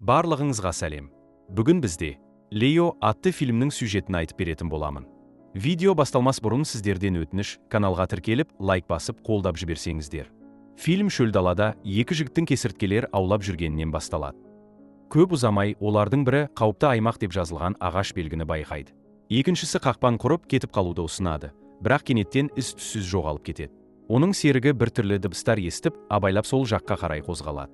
Барлығыңызға сәлем. Бүгін бізде Лео атты фильмнің сюжетін айтып беретін боламын. Видео басталмас бұрын сіздерден өтініш, каналға тіркеліп, лайк басып, қолдап жіберсеңіздер. Фильм шөл далада екі жігіттің кесірткелер аулап жүргенінен басталады. Көп ұзамай олардың бірі қауіпті аймақ деп жазылған ағаш белгіні байқайды. Екіншісі қақпан құрып кетіп қалуды ұсынады, бірақ кенеттен із-түссіз жоғалып кетеді. Оның серігі біртүрлі дыбыстар естіп, абайлап сол жаққа қарай қозғалады.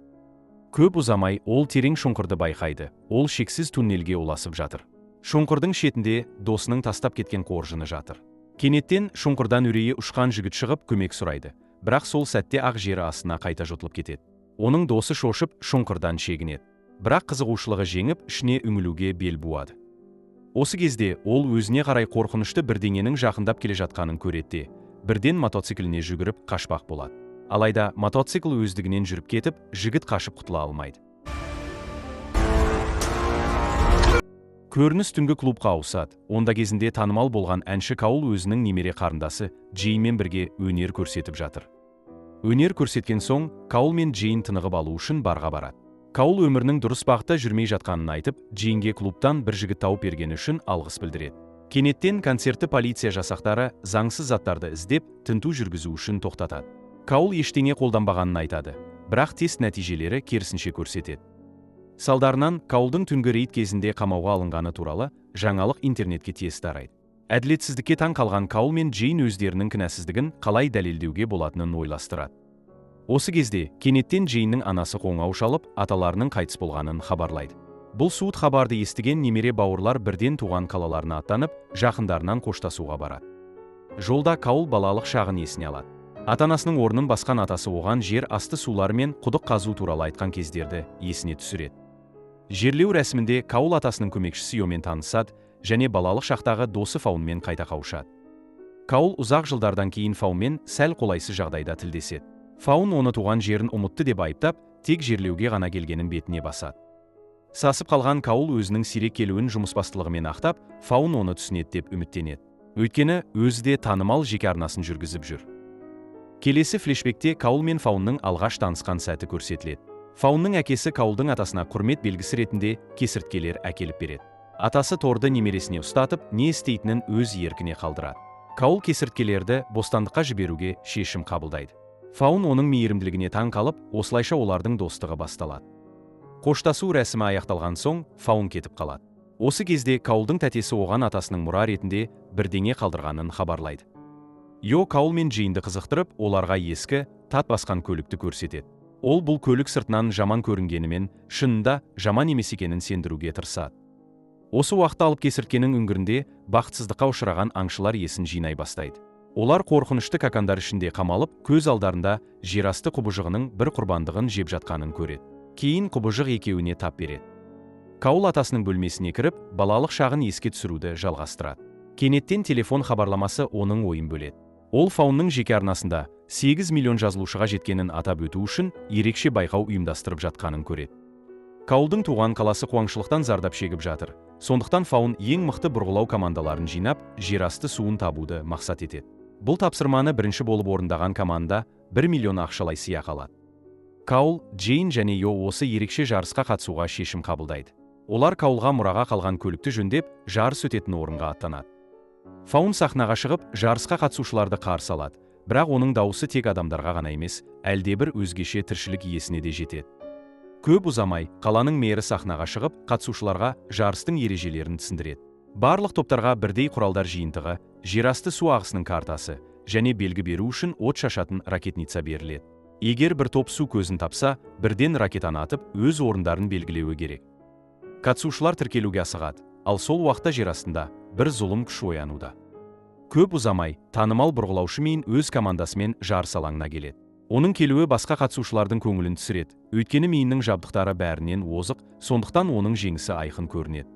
Көп ұзамай ол терең шұңқырды байқайды, ол шексіз туннельге ұласып жатыр. Шұңқырдың шетінде досының тастап кеткен қоржыны жатыр. Кенеттен шұңқырдан үрейі ұшқан жігіт шығып көмек сұрайды, бірақ сол сәтте ақ жері астына қайта жұтылып кетеді. Оның досы шошып шұңқырдан шегінеді, бірақ қызығушылығы жеңіп ішіне үңілуге бел буады. Осы кезде ол өзіне қарай қорқынышты бірдеңенің жақындап келе жатқанын көреді, бірден мотоцикліне жүгіріп қашпақ болады. Алайда мотоцикл өздігінен жүріп кетіп, жігіт қашып құтыла алмайды. Көрініс түнгі клубқа ауысады. Онда кезінде танымал болған әнші Каул өзінің немере қарындасы Джейнмен бірге өнер көрсетіп жатыр. Өнер көрсеткен соң, Каул мен Джейн тынығып алу үшін барға барады. Каул өмірінің дұрыс бағытта жүрмей жатқанын айтып, Джейнге клубтан бір жігіт тауып бергені үшін алғыс білдіреді. Кенеттен концертті полиция жасақтары заңсыз заттарды іздеп, тінту жүргізу үшін тоқтатады. Каул ештеңе қолданбағанын айтады, бірақ тест нәтижелері керісінше көрсетеді. Салдарынан Каулдың түнгі рейд кезінде қамауға алынғаны туралы жаңалық интернетке тез тарайды. Әділетсіздікке таң қалған Каул мен Джейн өздерінің кінәсіздігін қалай дәлелдеуге болатынын ойластырады. Осы кезде кенеттен Джейннің анасы қоңырау шалып, аталарының қайтыс болғанын хабарлайды. Бұл суыт хабарды естіген немере бауырлар бірден туған қалаларына аттанып, жақындарынан қоштасуға барады. Жолда Каул балалық шағын есіне алады. Ата-анасының орнын басқан атасы оған жер асты сулары мен құдық қазу туралы айтқан кездерді есіне түсіреді. Жерлеу рәсімінде Каул атасының көмекшісі Йомен танысады және балалық шақтағы досы Фаунмен қайта қауышады. Каул ұзақ жылдардан кейін Фаунмен сәл қолайсыз жағдайда тілдеседі. Фаун оны туған жерін ұмытты деп айыптап, тек жерлеуге ғана келгенін бетіне басады. Сасып қалған Каул өзінің сирек келуін жұмысбастылығымен ақтап, Фаун оны түсінеді деп үміттенеді. Өйткені өзі де танымал жеке арнасын жүргізіп жүр. Келесі флешбекте Каул мен Фаунның алғаш танысқан сәті көрсетіледі. Фаунның әкесі Каулдың атасына құрмет белгісі ретінде кесірткелер әкеліп береді. Атасы Торды немересіне ұстатып, не істейтінін өз еркіне қалдырады. Каул кесірткелерді бостандыққа жіберуге шешім қабылдайды. Фаун оның мейірімділігіне таң қалып, осылайша олардың достығы басталады. Қоштасу рәсімі аяқталған соң, Фаун кетіп қалады. Осы кезде Каулдың тәтесі оған атасының мұра ретінде бірдеңе қалдырғанын хабарлайды. Йо Каул мен Джейнді қызықтырып, оларға ескі, тат басқан көлікті көрсетеді. Ол бұл көлік сыртынан жаман көрінгенімен, шынында жаман емес екенін сендіруге тырысады. Осы уақытта алып кесірткенің үңгірінде бақытсыздыққа ұшыраған аңшылар есін жинай бастайды. Олар қорқынышты кокондар ішінде қамалып, көз алдарында жерасты құбыжығының бір құрбандығын жеп жатқанын көреді. Кейін құбыжық екеуіне тап береді. Каул атасының бөлмесіне кіріп, балалық шағын еске түсіруді жалғастырады. Кенеттен телефон хабарламасы оның ойын бөледі. Ол Фаунның жеке арнасында 8 миллион жазылушыға жеткенін атап өту үшін ерекше байқау ұйымдастырып жатқанын көреді. Каулдың туған қаласы қуаңшылықтан зардап шегіп жатыр. Сондықтан Фаун ең мықты бұрғылау командаларын жинап, жерасты суын табуды мақсат етеді. Бұл тапсырманы бірінші болып орындаған команда 1 миллион ақшалай сыйақы алады. Каул, Джейн және Йо осы ерекше жарысқа қатысуға шешім қабылдайды. Олар Каулға мұраға қалған көлікті жөндеп, жарыс өтетін орынға аттанады. Фаун сахнаға шығып, жарысқа қатысушыларды қарсы алады, бірақ оның дауысы тек адамдарға ғана емес, әлдебір өзгеше тіршілік иесіне де жетеді. Көп ұзамай, қаланың мэрі сахнаға шығып, қатысушыларға жарыстың ережелерін түсіндіреді. Барлық топтарға бірдей құралдар жиынтығы, жерасты су ағысының картасы және белгі беру үшін от шашатын ракетница беріледі. Егер бір топ су көзін тапса, бірден ракетаны атып, өз орындарын белгілеуі керек. Қатысушылар тіркелуге асығады, ал сол уақытта жер астында бір зұлым күш оянуда. Көп ұзамай, танымал бұрғылаушы Мейн өз командасымен жарыс алаңына келеді. Оның келуі басқа қатысушылардың көңілін түсіреді, өйткені Мейннің жабдықтары бәрінен озық, сондықтан оның жеңісі айқын көрінеді.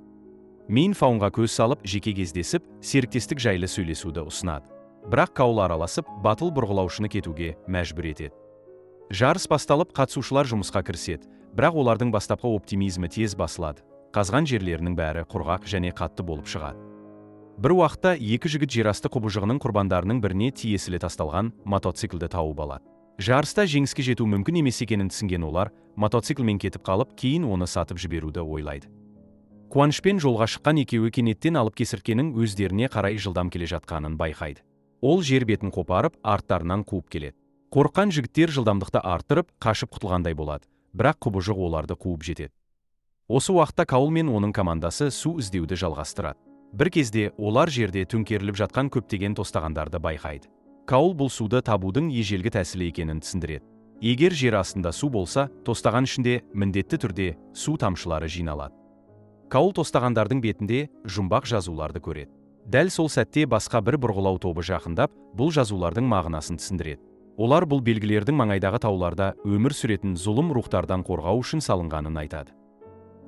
Мейн Фаунға көз салып, жеке кездесіп, серіктестік жайлы сөйлесуді ұсынады. Бірақ Каул араласып, батыл бұрғылаушыны кетуге мәжбүр етеді. Жарыс басталып, қатысушылар жұмысқа кіріседі, бірақ олардың бастапқы оптимизмі тез басылады. Қазған жерлерінің бәрі құрғақ және қатты болып шығады. Бір уақытта екі жігіт жерасты құбыжығының құрбандарының біріне тиесілі тасталған мотоциклді тауып алады. Жарыста жеңіске жету мүмкін емес екенін түсінген олар мотоциклмен кетіп қалып, кейін оны сатып жіберуді ойлайды. Қуанышпен жолға шыққан екеуі кенеттен алып кесірткенің өздеріне қарай жылдам келе жатқанын байқайды. Ол жер бетін қопарып, арттарынан қуып келеді. Қорыққан жігіттер жылдамдықты арттырып, қашып құтылғандай болады, бірақ құбыжық оларды қуып жетеді. Осы уақытта Каул мен оның командасы су іздеуді жалғастырады. Бір кезде олар жерде төңкеріліп жатқан көптеген тостағандарды байқайды. Каул бұл суды табудың ежелгі тәсілі екенін түсіндіреді. Егер жер астында су болса, тостаған ішінде міндетті түрде су тамшылары жиналады. Каул тостағандардың бетінде жұмбақ жазуларды көреді. Дәл сол сәтте басқа бір бұрғылау тобы жақындап, бұл жазулардың мағынасын түсіндіреді. Олар бұл белгілердің маңайдағы тауларда өмір сүретін зұлым рухтардан қорғау үшін салынғанын айтады.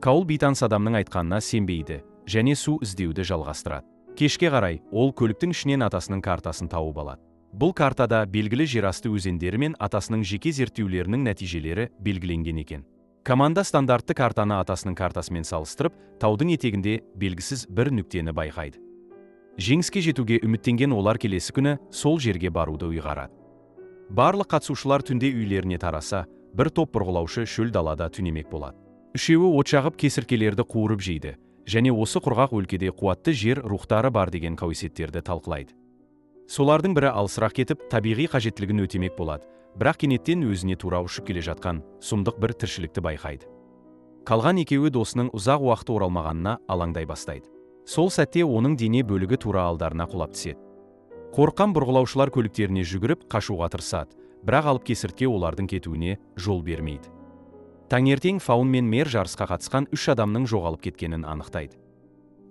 Каул бейтаныс адамның айтқанына сенбейді және су іздеуді жалғастырады. Кешке қарай ол көліктің ішінен атасының картасын тауып алады. Бұл картада белгілі жерасты өзендері мен атасының жеке зерттеулерінің нәтижелері белгіленген екен. Команда стандартты картаны атасының картасымен салыстырып, таудың етегінде белгісіз бір нүктені байқайды. Жеңіске жетуге үміттенген олар келесі күні сол жерге баруды ұйғарады. Барлық қатысушылар түнде үйлеріне тараса, бір топ бұрғылаушы шөл далада түнемек болады. Үшеуі от жағып кесірткелерді қуырып жейді, және осы құрғақ өлкеде қуатты жер рухтары бар деген қауесеттерді талқылайды. Солардың бірі алысырақ кетіп, табиғи қажеттілігін өтемек болады, бірақ кенеттен өзіне тура ұшып келе жатқан сұмдық бір тіршілікті байқайды. Қалған екеуі досының ұзақ уақыт оралмағанына алаңдай бастайды. Сол сәтте оның дене бөлігі тура алдарына құлап түседі. Қорыққан бұрғылаушылар көліктеріне жүгіріп қашуға тырысады, бірақ алып кесіртке олардың кетуіне жол бермейді. Таңертең Фаун мен Мэр жарысқа қатысқан 3 адамның жоғалып кеткенін анықтайды.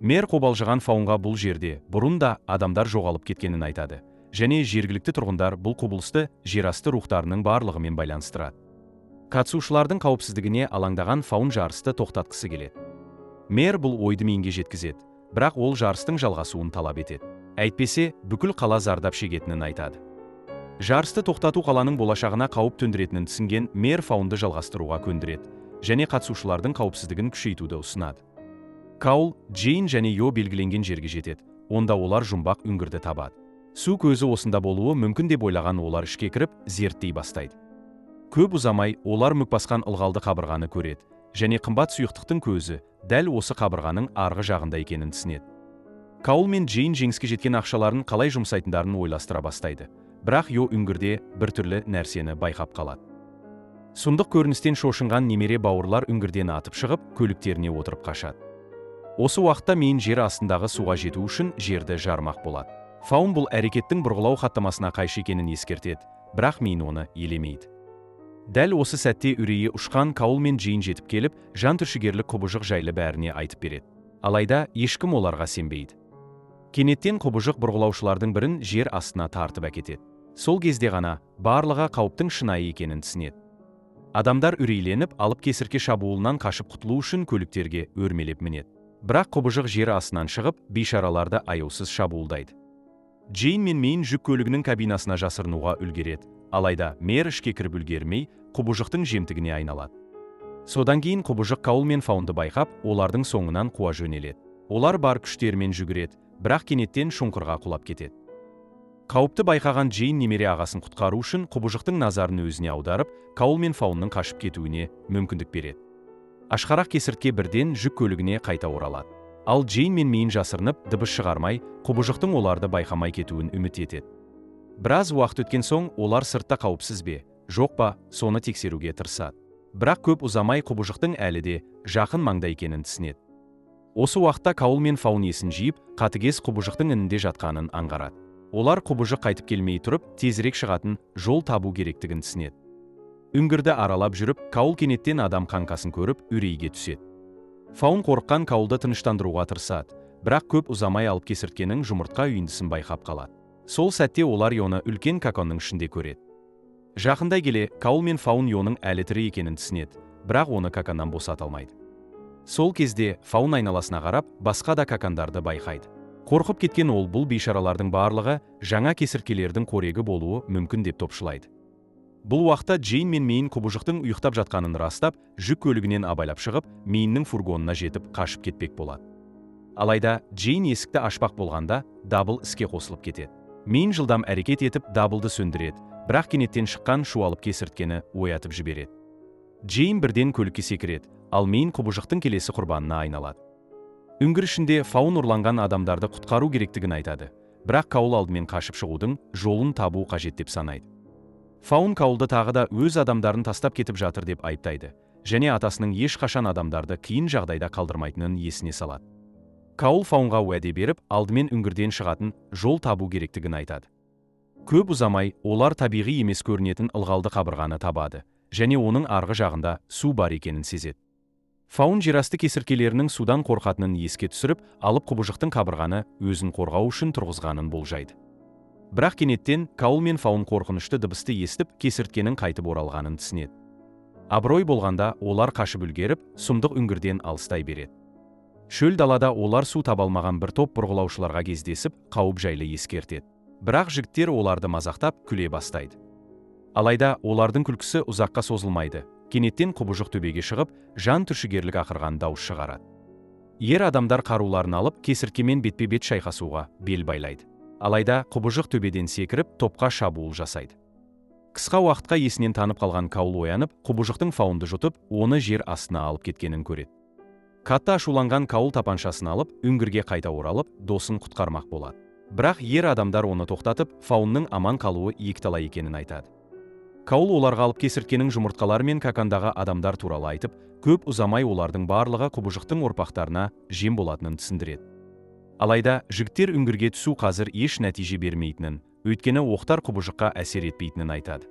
Мэр қобалжыған Фаунға бұл жерде бұрын да адамдар жоғалып кеткенін айтады, және жергілікті тұрғындар бұл құбылысты жерасты рухтарының барлығымен байланыстырады. Қатысушылардың қауіпсіздігіне алаңдаған Фаун жарысты тоқтатқысы келеді. Мэр бұл ойды меңге жеткізеді, бірақ ол жарыстың жалғасуын талап етеді. Әйтпесе, бүкіл қала зардап шегетінін айтады. Жарысты тоқтату қаланың болашағына қауіп төндіретінін түсінген Мэр Фаунды жалғастыруға көндіреді, және қатысушылардың қауіпсіздігін күшейтуді ұсынады. Каул, Джейн және Йо белгіленген жерге жетеді, онда олар жұмбақ үңгірді табады. Су көзі осында болуы мүмкін деп ойлаған олар ішке кіріп, зерттей бастайды. Көп ұзамай олар мүк басқан ылғалды қабырғаны көреді, және қымбат сұйықтықтың көзі дәл осы қабырғаның арғы жағында екенін түсінеді. Каул мен Джейн жеңіске жеткен ақшаларын қалай жұмсайтындарын ойластыра бастайды, бірақ Йо үңгірде біртүрлі нәрсені байқап қалады. Сұмдық көріністен шошынған немере бауырлар үңгірден атып шығып, көліктеріне отырып қашады. Осы уақытта мен жер астындағы суға жету үшін жерді жармақ болады. Фаун бұл әрекеттің бұрғылау хаттамасына қайшы екенін ескертеді, бірақ мен оны елемейді. Дәл осы сәтте үрейі ұшқан Каул мен Джейн жетіп келіп, жан түршігерлік құбыжық жайлы бәріне айтып береді. Алайда ешкім оларға сенбейді. Кенеттен құбыжық бұрғылаушылардың бірін жер астына тартып әкетеді. Сол кезде ғана барлығы қауіптің шынайы екенін түсінеді. Адамдар үрейленіп, алып кесіртке шабуылынан қашып құтылу үшін көліктерге өрмелеп мінеді. Бірақ құбыжық жер астынан шығып, бейшараларды аяусыз шабуылдайды. Джейн мен Мейн жүк көлігінің кабинасына жасырынуға үлгереді, алайда Мэр ішке кіріп үлгермей, құбыжықтың жемтігіне айналады. Содан кейін құбыжық Каул мен Фаунды байқап, олардың соңынан қуа жөнеледі. Олар бар күштерімен жүгіреді, бірақ кенеттен шұңқырға құлап кетеді. Қауіпті байқаған Джейн немере ағасын құтқару үшін құбыжықтың назарын өзіне аударып, Каул мен Фаунның қашып кетуіне мүмкіндік береді. Ашқарақ кесіртке бірден жүк көлігіне қайта оралады. Ал Джейн мен Мейн жасырынып, дыбыс шығармай, құбыжықтың оларды байқамай кетуін үміт етеді. Біраз уақыт өткен соң, олар сыртта қауіпсіз бе, жоқ па, соны тексеруге тырысады. Бірақ көп ұзамай құбыжықтың әлі де жақын маңда екенін түсінеді. Осы уақытта Каул мен Фаун есін жиып, қатыгез құбыжықтың інінде жатқанын аңғарады. Олар құбыжық қайтып келмей тұрып, тезірек шығатын жол табу керектігін түсінеді. Үңгірді аралап жүріп, Каул кенеттен адам қаңқасын көріп, үрейге түседі. Фаун қорыққан Каулды тыныштандыруға тырысады, бірақ көп ұзамай алып кесірткенің жұмыртқа үйіндісін байқап қалады. Сол сәтте олар Йоны үлкен коконның ішінде көреді. Жақындай келе, Каул мен Фаун Йоның әлі тірі екенін түсінеді, бірақ оны коконнан босата алмайды. Сол кезде Фаун айналасына қарап, басқа да кокондарды байқайды. Қорқып кеткен ол бұл бейшаралардың барлығы жаңа кесірткелердің қорегі болуы мүмкін деп топшылайды. Бұл уақытта Джейн мен Мейн құбыжықтың ұйықтап жатқанын растап, жүк көлігінен абайлап шығып, Мейннің фургонына жетіп қашып кетпек болады. Алайда Джейн есікті ашпақ болғанда, дабыл іске қосылып кетеді. Мейн жылдам әрекет етіп, дабылды сөндіреді, бірақ кенеттен шыққан шу алып кесірткені оятып жібереді. Джейн бірден көлікке секіреді, ал Мэйн құбыжықтың келесі құрбанына айналады. Үңгір ішінде Фаун ұрланған адамдарды құтқару керектігін айтады, бірақ Каул алдымен қашып шығудың жолын табу қажет деп санайды. Фаун Каулды тағы да өз адамдарын тастап кетіп жатыр деп айыптайды, және атасының ешқашан адамдарды қиын жағдайда қалдырмайтынын есіне салады. Каул Фаунға уәде беріп, алдымен үңгірден шығатын жол табу керектігін айтады. Көп ұзамай, олар табиғи емес көрінетін ылғалды қабырғаны табады, және оның арғы жағында су бар екенін сезеді. Фаун жерасты кесірткелерінің судан қорқатынын еске түсіріп, алып құбыжықтың қабырғаны өзін қорғау үшін тұрғызғанын болжайды. Бірақ кенеттен Каул мен Фаун қорқынышты дыбысты естіп, кесірткенің қайтып оралғанын түсінеді. Абырой болғанда олар қашып үлгеріп, сұмдық үңгірден алыстай береді. Шөл далада олар су таба алмаған бір топ бұрғылаушыларға кездесіп, қауіп жайлы ескертеді. Бірақ жігіттер оларды мазақтап, күле бастайды. Алайда олардың күлкісі ұзаққа созылмайды. Кенеттен құбыжық төбеге шығып, жан түршігерлік ақырған дауыс шығарады. Ер адамдар қаруларын алып, кесірткемен бетпе-бет шайқасуға бел байлайды. Алайда құбыжық төбеден секіріп, топқа шабуыл жасайды. Қысқа уақытқа есінен танып қалған Каул оянып, құбыжықтың Фаунды жұтып, оны жер астына алып кеткенін көреді. Қатты ашуланған Каул тапаншасын алып, үңгірге қайта оралып, досын құтқармақ болады. Бірақ ер адамдар оны тоқтатып, Фаунның аман қалуы екіталай екенін айтады. Каул оларға алып кесірткенің жұмыртқалары мен кокондағы адамдар туралы айтып, көп ұзамай олардың барлығы құбыжықтың ұрпақтарына жем болатынын түсіндіреді. Алайда жігіттер үңгірге түсу қазір еш нәтиже бермейтінін, өйткені оқтар құбыжыққа әсер етпейтінін айтады.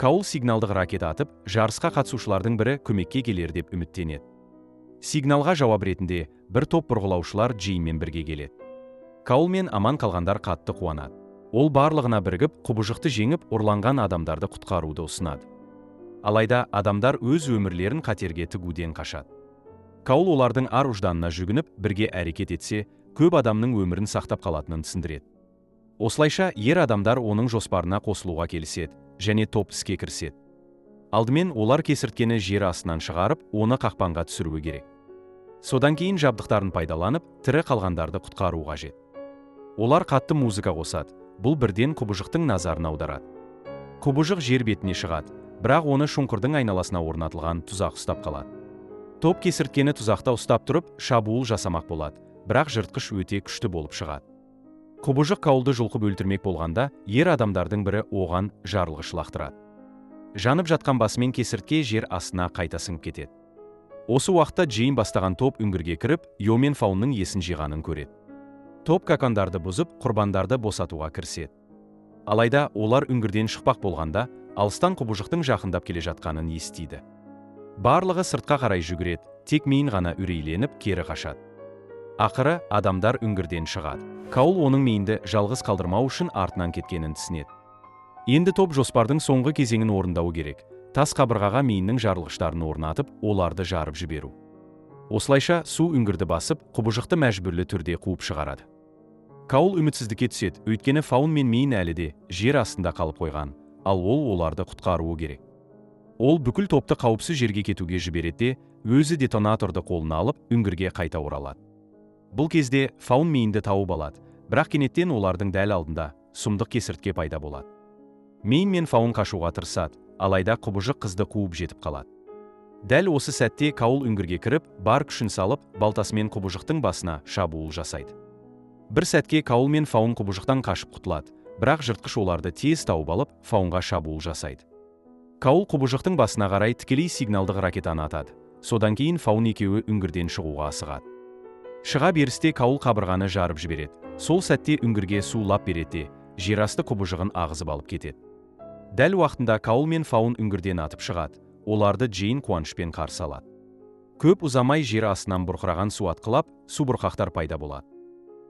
Каул сигналдық ракет атып, жарысқа қатысушылардың бірі көмекке келер деп үміттенеді. Сигналға жауап ретінде бір топ бұрғылаушылар Джейнмен бірге келеді. Каул мен аман қалғандар қатты қуанады. Ол барлығына бірігіп, құбыжықты жеңіп, ұрланған адамдарды құтқаруды ұсынады. Алайда адамдар өз өмірлерін қатерге тігуден қашады. Каул олардың ар-ұжданына жүгініп, бірге әрекет етсе, көп адамның өмірін сақтап қалатынын түсіндіреді. Осылайша, ер адамдар оның жоспарына қосылуға келіседі, және топ іске кіріседі. Алдымен олар кесірткені жер астынан шығарып, оны қақпанға түсіруі керек. Содан кейін жабдықтарын пайдаланып, тірі қалғандарды құтқару қажет. Олар қатты музыка қосады. Бұл бірден құбыжықтың назарын аударады. Құбыжық жер бетіне шығады, бірақ оны шұңқырдың айналасына орнатылған тұзақ ұстап қалады. Топ кесірткені тұзақта ұстап тұрып, шабуыл жасамақ болады, бірақ жыртқыш өте күшті болып шығады. Құбыжық Каулды жұлқып өлтірмек болғанда, ер адамдардың бірі оған жарылғыш лақтырады. Жанып жатқан басымен кесіртке жер астына қайта сіңіп кетеді. Осы уақытта Джейн бастаған топ үңгірге кіріп, Йо мен Фаунның есін жиғанын көреді. Топ кокондарды бұзып, құрбандарды босатуға кіріседі. Алайда олар үңгірден шықпақ болғанда, алыстан құбыжықтың жақындап келе жатқанын естиді. Барлығы сыртқа қарай жүгіреді, тек Мэйн ғана үрейленіп, кері қашады. Ақыры адамдар үңгірден шығады. Каул оның Мэйнді жалғыз қалдырмау үшін артынан кеткенін түсінеді. Енді топ жоспардың соңғы кезеңін орындауы керек. Тас қабырғаға Мэйннің жарылғыштарын орнатып, оларды жарып жіберу. Осылайша су үңгірді басып, құбыжықты мәжбүрлі түрде қуып шығарады. Каул үмітсіздікке түседі, өйткені Фаун мен Мэйн әлі де жер астында қалып қойған, ал ол оларды құтқаруы керек. Ол бүкіл топты қауіпсіз жерге кетуге жібереді, өзі детонаторды қолына алып, үңгірге қайта оралады. Бұл кезде Фаун Мэйнді тауып алады, бірақ кенеттен олардың дәл алдында сұмдық кесіртке пайда болады. Мэйн мен Фаун қашуға тырысады, алайда құбыжық қызды қуып жетіп қалады. Дәл осы сәтте Каул үңгірге кіріп, бар күшін салып, балтасымен құбыжықтың басына шабуыл жасайды. Бір сәтке Каул мен Фаун құбыжықтан қашып құтылады, бірақ жыртқыш оларды тез тауып алып, Фаунға шабуыл жасайды. Каул құбыжықтың басына қарай тікелей сигналдық ракетаны атады. Содан кейін Фаун екеуі үңгірден шығуға асығады. Шыға берісте Каул қабырғаны жарып жібереді. Сол сәтте үңгірге су лап береді, жерасты құбыжығын ағызып алып кетеді. Дәл уақытында Каул мен Фаун үңгірден атып шығады. Оларды Джейн қуанышпен қарсы алады. Көп ұзамай жер астынан бұрқыраған су атқылап, су бұрқақтар пайда болады.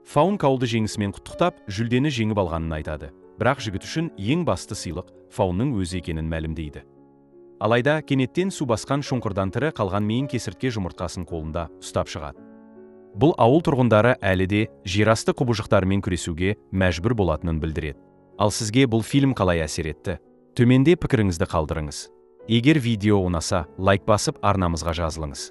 Фаун Каулды жеңісімен құттықтап, жүлдені жеңіп алғанын айтады. Бірақ жігіт үшін ең басты сыйлық Фаунның өзі екенін мәлімдейді. Алайда кенеттен су басқан шұңқырдан тірі қалған Мэйн кесіртке жұмыртқасын қолында ұстап шығады. Бұл ауыл тұрғындары әлі де жерасты құбыжықтарымен күресуге мәжбүр болатынын білдіреді. Ал сізге бұл фильм қалай әсер етті? Төменде пікіріңізді қалдырыңыз. Егер видео ұнаса, лайк басып, арнамызға жазылыңыз.